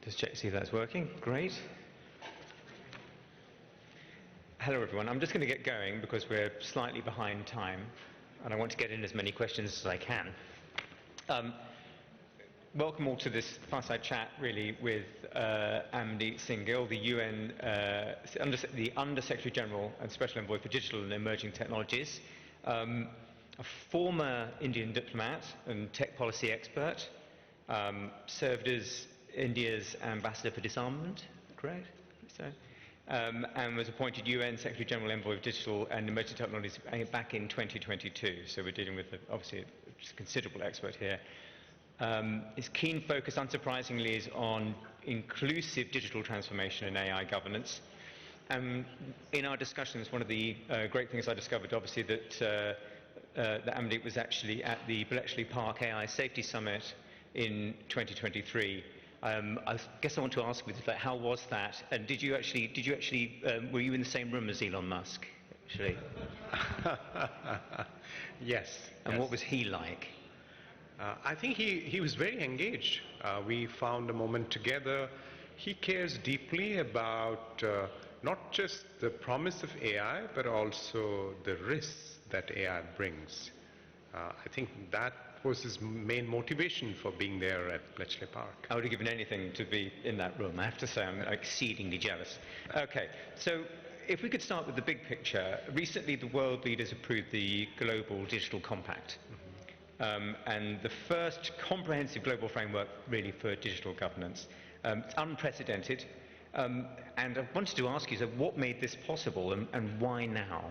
Just check to see if that's working. Great. Hello, everyone. I'm just going to get going because we're slightly behind time, and I want to get in as many questions as I can. Welcome all to this fireside chat, really, with Amandeep Singh Gill, the UN, the Under-Secretary General and Special Envoy for Digital and Emerging Technologies, a former Indian diplomat and tech policy expert, served as India's ambassador for disarmament, correct? So, and was appointed UN Secretary General Envoy of Digital and Emerging Technologies back in 2022. So we're dealing with, obviously, a considerable expert here. His keen focus, unsurprisingly, is on inclusive digital transformation and AI governance. In our discussions, one of the great things I discovered, obviously, that Amandeep was actually at the Bletchley Park AI Safety Summit in 2023. I guess I want to ask you, how was that? And did you actually, were you in the same room as Elon Musk, actually? Yes. And yes. what was he like? I think he was very engaged. We found a moment together. He cares deeply about not just the promise of AI, but also the risks that AI brings. I think that was his main motivation for being there at Bletchley Park. I would have given anything to be in that room. I have to say I'm exceedingly jealous. Okay, so if we could start with the big picture. Recently the world leaders approved the Global Digital Compact. And the first comprehensive global framework really for digital governance. It's unprecedented. And I wanted to ask you, so what made this possible and why now?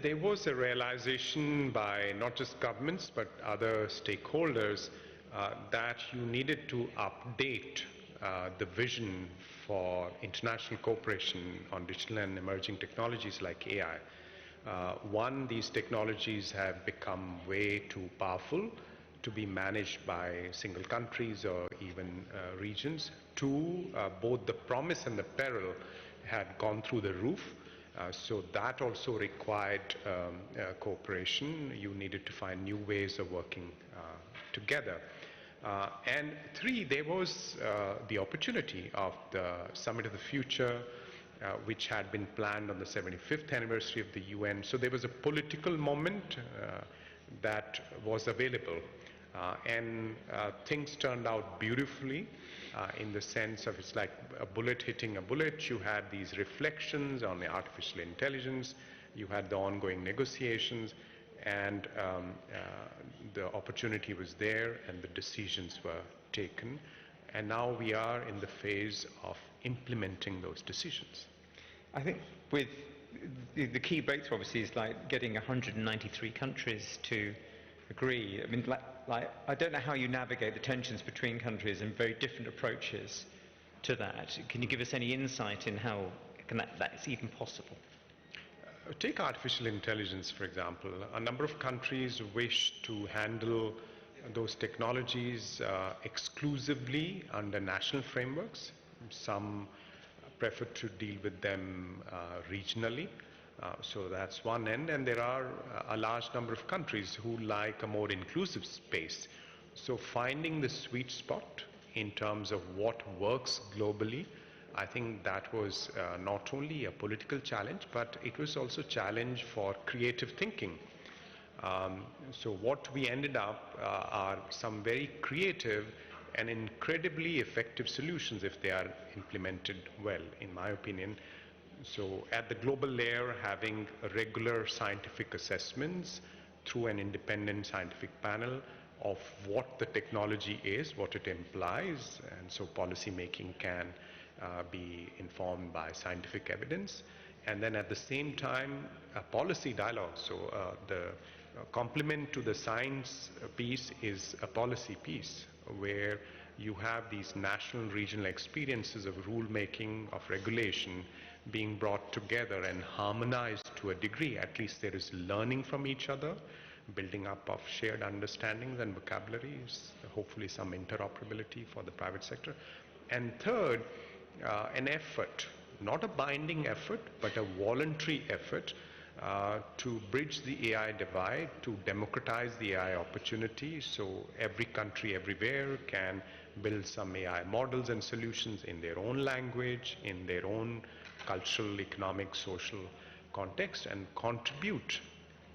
There was a realization by not just governments but other stakeholders that you needed to update the vision for international cooperation on digital and emerging technologies like AI. One, these technologies have become way too powerful to be managed by single countries or even regions. Two, both the promise and the peril had gone through the roof. So that also required cooperation. You needed to find new ways of working together. And three, there was the opportunity of the Summit of the Future, which had been planned on the 75th anniversary of the UN. So there was a political moment that was available. And things turned out beautifully in the sense of it's like a bullet hitting a bullet. You had these reflections on the artificial intelligence. You had the ongoing negotiations. And the opportunity was there and the decisions were taken. And now we are in the phase of implementing those decisions. I think with the key breakthrough, obviously, is like getting 193 countries to agree. I mean, I don't know how you navigate the tensions between countries and very different approaches to that. Can you give us any insight in how that's even possible? Take artificial intelligence, for example. A number of countries wish to handle those technologies exclusively under national frameworks. Some prefer to deal with them regionally. So that's one end, and there are a large number of countries who like a more inclusive space. So finding the sweet spot in terms of what works globally, I think that was not only a political challenge, but it was also a challenge for creative thinking. So what we ended up are some very creative and incredibly effective solutions if they are implemented well, in my opinion. So at the global layer, having regular scientific assessments through an independent scientific panel of what the technology is, what it implies, and so policy making can be informed by scientific evidence. And then at the same time, a policy dialogue. So the complement to the science piece is a policy piece where you have these national regional experiences of rule making, of regulation being brought together and harmonized to a degree. At least there is learning from each other, building up of shared understandings and vocabularies, hopefully some interoperability for the private sector. And third, an effort, not a binding effort, but a voluntary effort to bridge the AI divide, to democratize the AI opportunity, so every country everywhere can build some AI models and solutions in their own language, in their own cultural, economic, social context, and contribute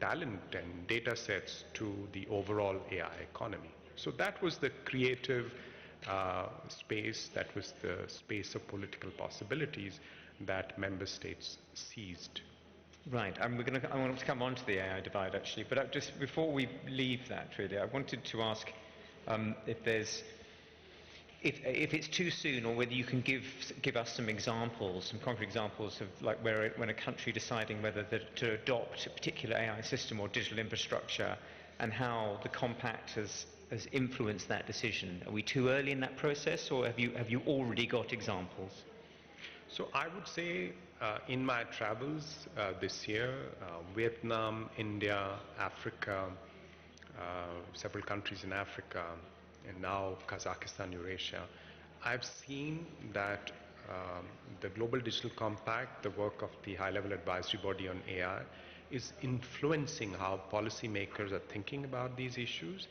talent and data sets to the overall AI economy. So that was the creative space, that was the space of political possibilities that member states seized. Right, I want to come on to the AI divide actually, but just before we leave that really, I wanted to ask if it's too soon, or whether you can give us some examples, some concrete examples of like when a country deciding whether to adopt a particular AI system or digital infrastructure, and how the compact has influenced that decision. Are we too early in that process, or have you already got examples? So I would say in my travels this year, Vietnam, India, Africa, several countries in Africa, and now Kazakhstan, Eurasia, I've seen that the Global Digital Compact, the work of the high-level advisory body on AI, is influencing how policymakers are thinking about these issues,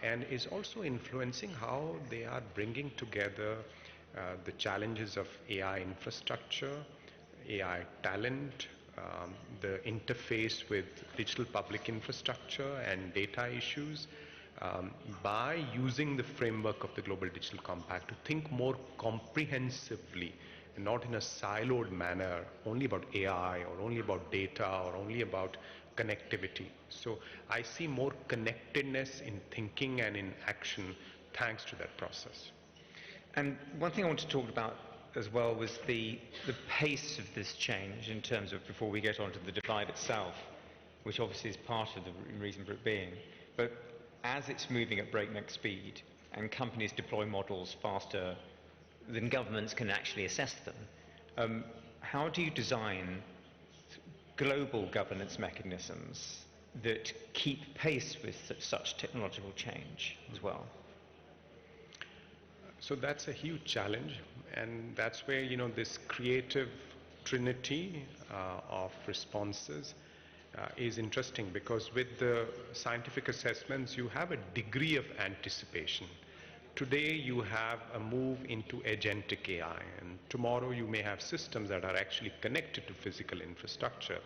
and is also influencing how they are bringing together the challenges of AI infrastructure, AI talent, the interface with digital public infrastructure and data issues, by using the framework of the Global Digital Compact to think more comprehensively and not in a siloed manner, only about AI or only about data or only about connectivity. So I see more connectedness in thinking and in action thanks to that process. And one thing I want to talk about as well was the pace of this change, in terms of, before we get on to the divide itself, which obviously is part of the reason for it being, but as it's moving at breakneck speed and companies deploy models faster than governments can actually assess them, how do you design global governance mechanisms that keep pace with such technological change as well? So that's a huge challenge, and that's where, you know, this creative trinity of responses is interesting, because with the scientific assessments you have a degree of anticipation. Today you have a move into agentic AI, and tomorrow you may have systems that are actually connected to physical infrastructure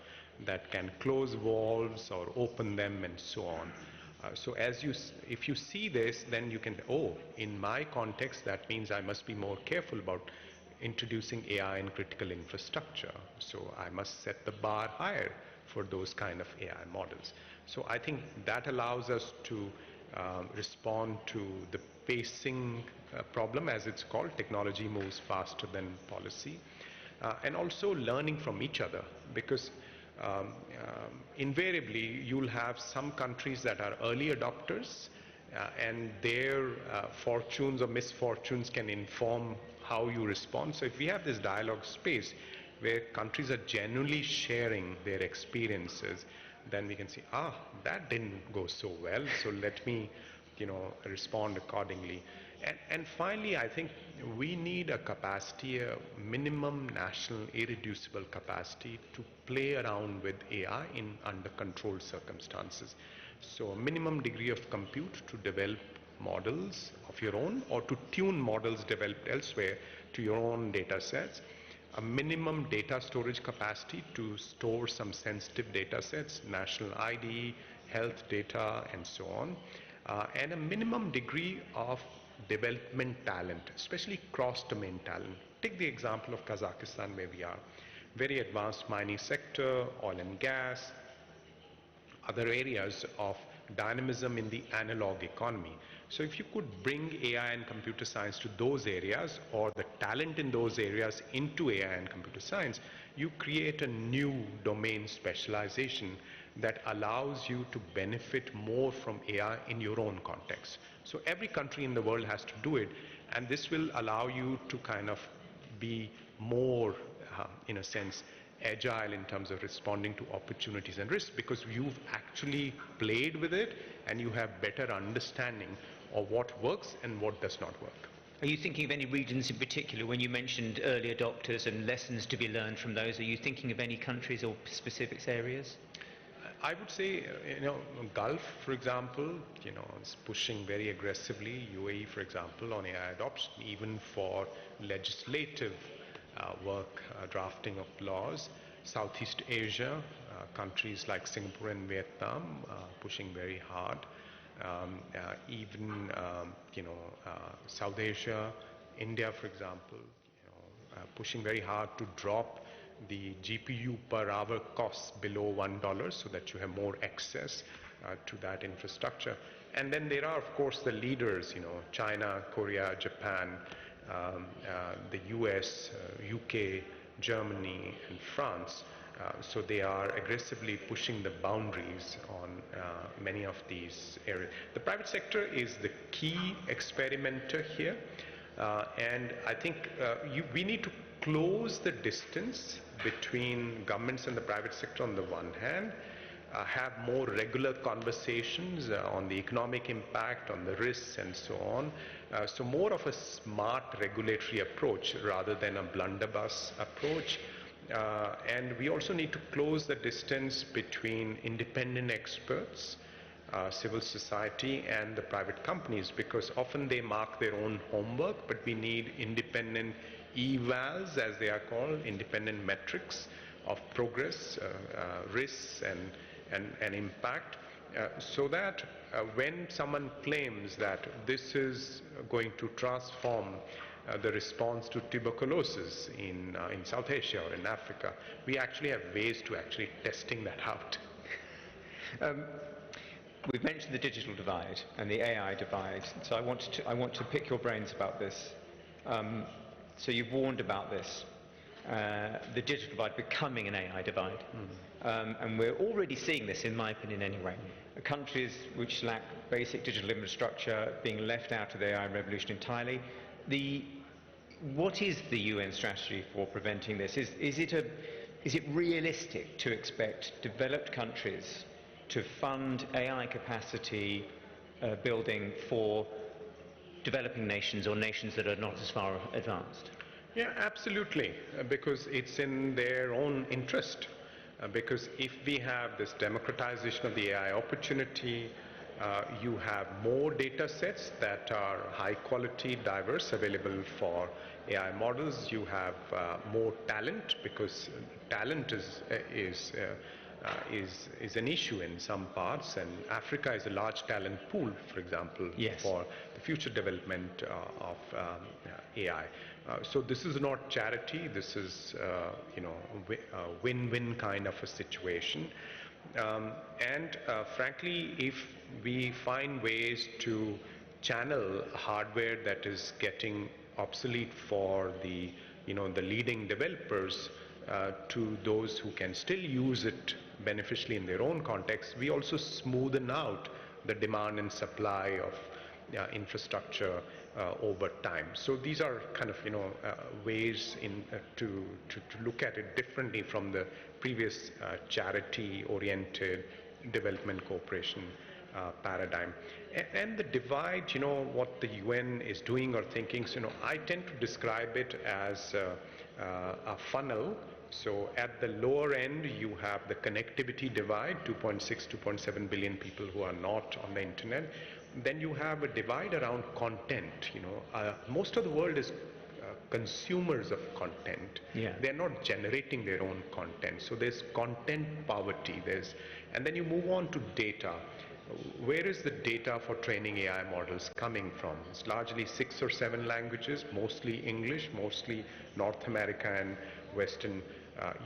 that can close valves or open them and so on. So if you see this, then you can, oh, in my context, that means I must be more careful about introducing AI in critical infrastructure. So I must set the bar higher for those kind of AI models. So I think that allows us to respond to the pacing problem, as it's called. Technology moves faster than policy. And also learning from each other, because invariably you'll have some countries that are early adopters, and their fortunes or misfortunes can inform how you respond. So if we have this dialogue space where countries are genuinely sharing their experiences, then we can see, that didn't go so well, so let me, you know, respond accordingly. And finally, I think we need a capacity, a minimum national irreducible capacity to play around with AI in under controlled circumstances. So a minimum degree of compute to develop models of your own, or to tune models developed elsewhere to your own data sets. A minimum data storage capacity to store some sensitive data sets, national ID, health data, and so on. And a minimum degree of development talent, especially cross-domain talent. Take the example of Kazakhstan, where we are. Very advanced mining sector, oil and gas, other areas of dynamism in the analog economy. So if you could bring AI and computer science to those areas, or the talent in those areas into AI and computer science, you create a new domain specialization that allows you to benefit more from AI in your own context. So every country in the world has to do it, and this will allow you to kind of be more, in a sense, agile in terms of responding to opportunities and risks, because you've actually played with it and you have better understanding of what works and what does not work. Are you thinking of any regions in particular? When you mentioned early adopters and lessons to be learned from those, are you thinking of any countries or specific areas? I would say, Gulf, for example, is pushing very aggressively. UAE, for example, on AI adoption, even for legislative work, drafting of laws. Southeast Asia, countries like Singapore and Vietnam, pushing very hard. Even, South Asia, India, for example, pushing very hard to drop the GPU per hour costs below $1 so that you have more access to that infrastructure. And then there are, of course, the leaders, China, Korea, Japan, the US, UK, Germany, and France. So they are aggressively pushing the boundaries on many of these areas. The private sector is the key experimenter here. And I think we need to close the distance between governments and the private sector on the one hand, have more regular conversations on the economic impact, on the risks and so on. So more of a smart regulatory approach rather than a blunderbuss approach. And we also need to close the distance between independent experts, civil society and the private companies, because often they mark their own homework, but we need independent evals, as they are called, independent metrics of progress, risks and impact, so that when someone claims that this is going to transform the response to tuberculosis in South Asia or in Africa, we actually have ways to actually testing that out. We've mentioned the digital divide and the AI divide, so I want to pick your brains about this. So you've warned about this, the digital divide becoming an AI divide. And we're already seeing this, in my opinion anyway. Countries which lack basic digital infrastructure being left out of the AI revolution entirely. What is the UN strategy for preventing this? Is it realistic to expect developed countries to fund AI capacity building for developing nations or nations that are not as far advanced? Yeah, absolutely, because it's in their own interest. Because if we have this democratization of the AI opportunity, you have more data sets that are high quality, diverse, available for AI models. You have more talent, because talent is an issue in some parts, and Africa is a large talent pool, for example, yes, for the future development of AI. So this is not charity. This is a win-win kind of a situation. And frankly, if we find ways to channel hardware that is getting obsolete for the leading developers to those who can still use it beneficially in their own context, we also smoothen out the demand and supply of infrastructure over time. So these are kind of ways to look at it differently from the previous charity-oriented development cooperation paradigm. And the divide, what the UN is doing or thinking, so, I tend to describe it as a funnel. So at the lower end, you have the connectivity divide, 2.6, 2.7 billion people who are not on the internet. Then you have a divide around content. Most of the world is consumers of content. Yeah. They're not generating their own content. So there's content poverty. And then you move on to data. Where is the data for training AI models coming from? It's largely 6 or 7 languages, mostly English, mostly North America and Western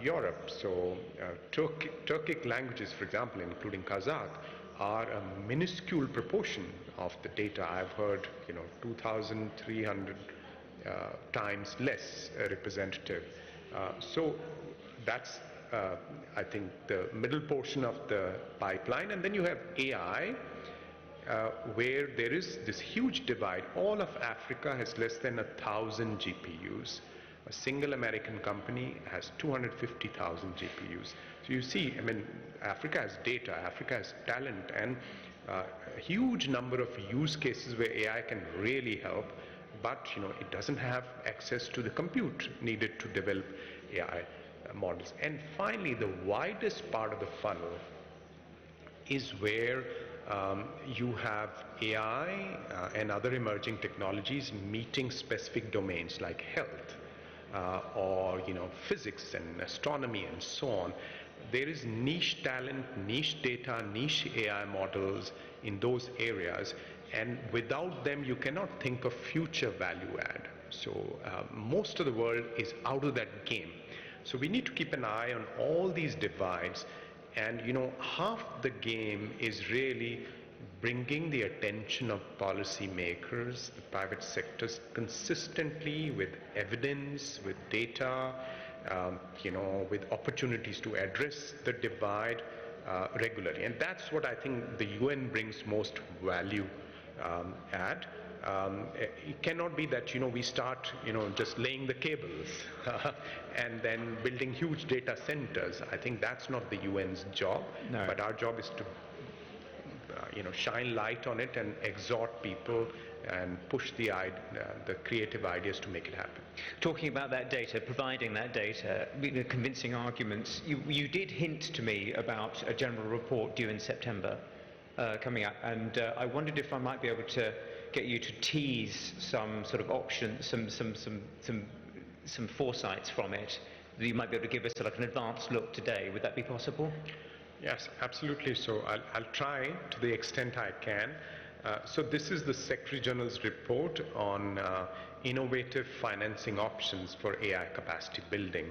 Europe. So Turkic languages, for example, including Kazakh, are a minuscule proportion of the data. I've heard 2,300 times less representative. So that's I think the middle portion of the pipeline. And then you have AI, where there is this huge divide. All of Africa has less than 1,000 GPUs. A single American company has 250,000 GPUs. So you see, Africa has data, Africa has talent, and a huge number of use cases where AI can really help, but it doesn't have access to the compute needed to develop AI models. And finally, the widest part of the funnel is where you have AI and other emerging technologies meeting specific domains like health or physics and astronomy and so on. There is niche talent, niche data, niche AI models in those areas, and without them you cannot think of future value add. So most of the world is out of that game. So we need to keep an eye on all these divides, and half the game is really bringing the attention of policymakers, the private sectors, consistently with evidence, with data, with opportunities to address the divide regularly. And that's what I think the UN brings most value at. It cannot be that we start just laying the cables and then building huge data centers. I think that's not the UN's job. No. But our job is to shine light on it and exhort people and push the creative ideas to make it happen. Talking about that data, providing that data, convincing arguments, you did hint to me about a general report due in September coming up, and I wondered if I might be able to get you to tease some sort of options, some foresights from it, that you might be able to give us like an advanced look today. Would that be possible? Yes, absolutely. So I'll try to the extent I can. So this is the Secretary General's report on innovative financing options for AI capacity building.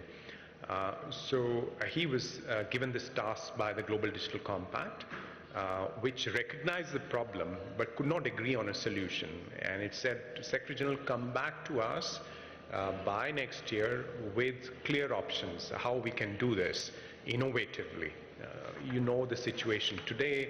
So he was given this task by the Global Digital Compact, which recognized the problem but could not agree on a solution. And it said, Secretary General, come back to us by next year with clear options, how we can do this innovatively. The situation today,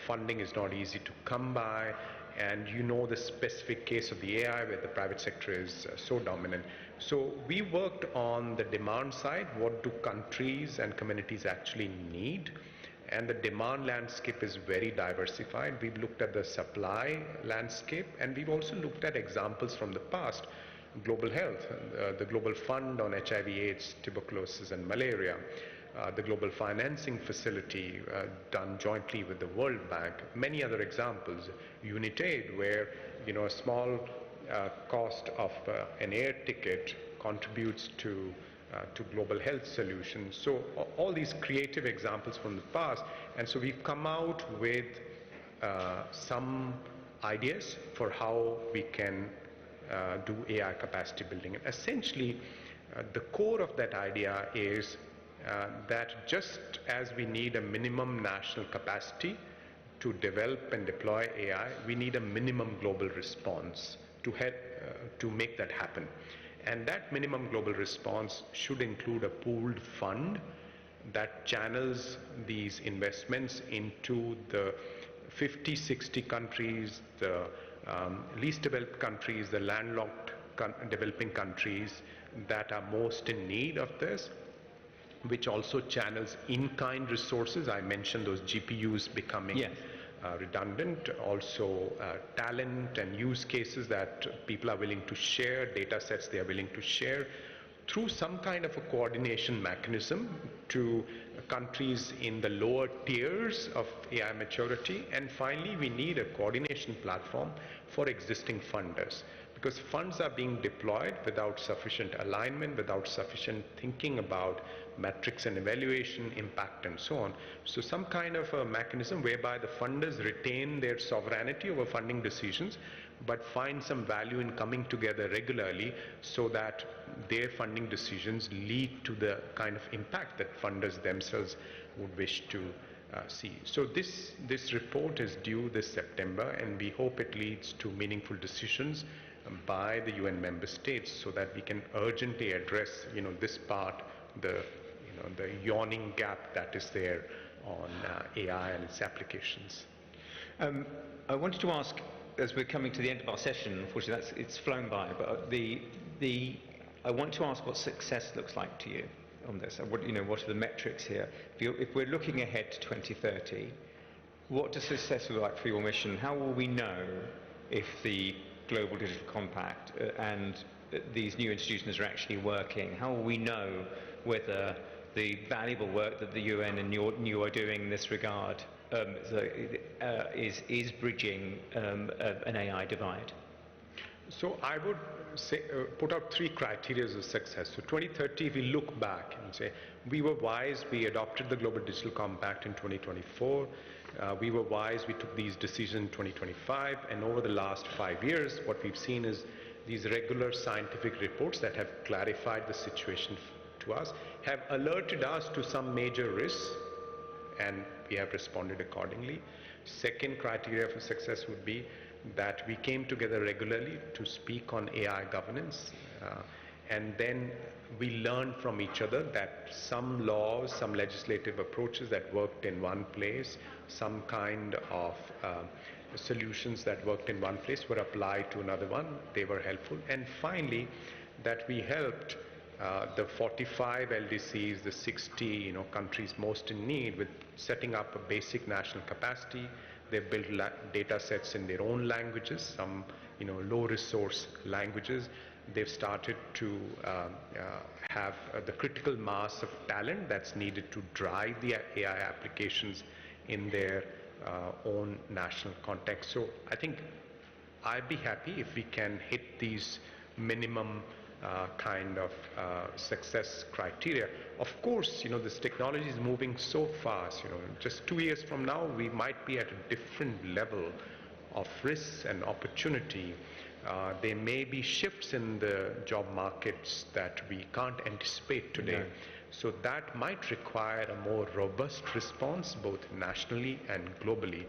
funding is not easy to come by, and the specific case of the AI where the private sector is so dominant. So we worked on the demand side. What do countries and communities actually need? And the demand landscape is very diversified. We've looked at the supply landscape, and we've also looked at examples from the past. Global health, the Global Fund on HIV/AIDS, tuberculosis and malaria, the Global Financing Facility done jointly with the World Bank, many other examples. UNITAID, where a small cost of an air ticket contributes to global health solutions. So all these creative examples from the past, and so we've come out with some ideas for how we can do AI capacity building. And essentially, the core of that idea is that just as we need a minimum national capacity to develop and deploy AI, we need a minimum global response to make that happen. And that minimum global response should include a pooled fund that channels these investments into the 50, 60 countries, the least developed countries, the landlocked developing countries that are most in need of this, which also channels in-kind resources. I mentioned those GPUs becoming redundant, also talent and use cases that people are willing to share, data sets they are willing to share, through some kind of a coordination mechanism to countries in the lower tiers of AI maturity. And finally, we need a coordination platform for existing funders, because funds are being deployed without sufficient alignment, without sufficient thinking about metrics and evaluation, impact, and so on. So some kind of a mechanism whereby the funders retain their sovereignty over funding decisions, but find some value in coming together regularly so that their funding decisions lead to the kind of impact that funders themselves would wish to see. So this report is due this September, and we hope it leads to meaningful decisions by the UN member states so that we can urgently address this part, the yawning gap that is there on AI and its applications. I wanted to ask, as we're coming to the end of our session, unfortunately it's flown by, but I want to ask what success looks like to you on this. What are the metrics here? If we're looking ahead to 2030, what does success look like for your mission? How will we know if the Global Digital Compact and these new institutions are actually working? How will we know whether the valuable work that the UN and you are doing in this regard is bridging an AI divide? So I would say, put out 3 criteria of success. So 2030, we look back and say, we were wise, we adopted the Global Digital Compact in 2024. We were wise, we took these decisions in 2025. And over the last 5 years, what we've seen is these regular scientific reports that have clarified the situation to us, have alerted us to some major risks, and we have responded accordingly. Second criteria for success would be that we came together regularly to speak on AI governance, and then we learned from each other that some laws, some legislative approaches that worked in one place, some kind of solutions that worked in one place were applied to another one. They were helpful. And finally, that we helped the 45 LDCs, the 60 countries most in need, with setting up a basic national capacity. They've built data sets in their own languages, some low resource languages. They've started to have the critical mass of talent that's needed to drive the AI applications in their own national context. So I think I'd be happy if we can hit these minimum kind of success criteria. Of course, this technology is moving so fast. Just 2 years from now, we might be at a different level of risks and opportunity. There may be shifts in the job markets that we can't anticipate today. Yeah. So that might require a more robust response, both nationally and globally.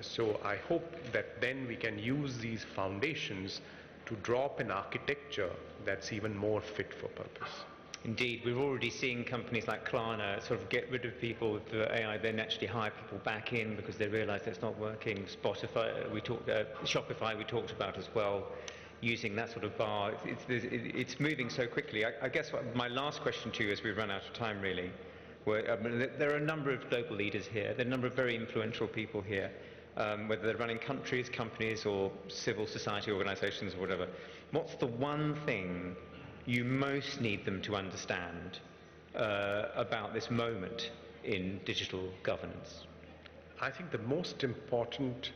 So I hope that then we can use these foundations to draw up an architecture that's even more fit for purpose. Indeed, we're already seeing companies like Klarna sort of get rid of people with the AI, then actually hire people back in because they realize it's not working. Shopify we talked about as well, using that sort of bar. It's moving so quickly. I guess my last question to you, as we run out of time really, there are a number of global leaders here, there are a number of very influential people here, whether they're running countries, companies, or civil society organizations or whatever. What's the one thing you most need them to understand about this moment in digital governance? I think the most important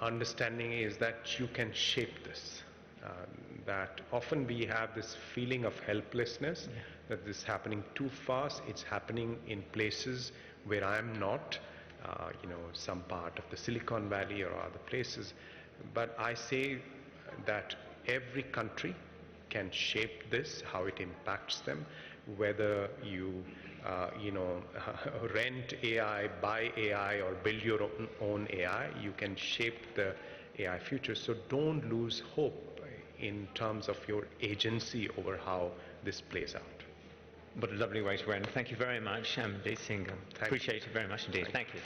understanding is that you can shape this. That often we have this feeling of helplessness, that this is happening too fast. It's happening in places where I'm not, some part of the Silicon Valley or other places. But I say that every country can shape this, how it impacts them, whether you rent AI, buy AI, or build your own AI, you can shape the AI future. So don't lose hope in terms of your agency over how this plays out. What a lovely way to end. Thank you very much, Amandeep Singh Gill. Appreciate it very much indeed. Thank you.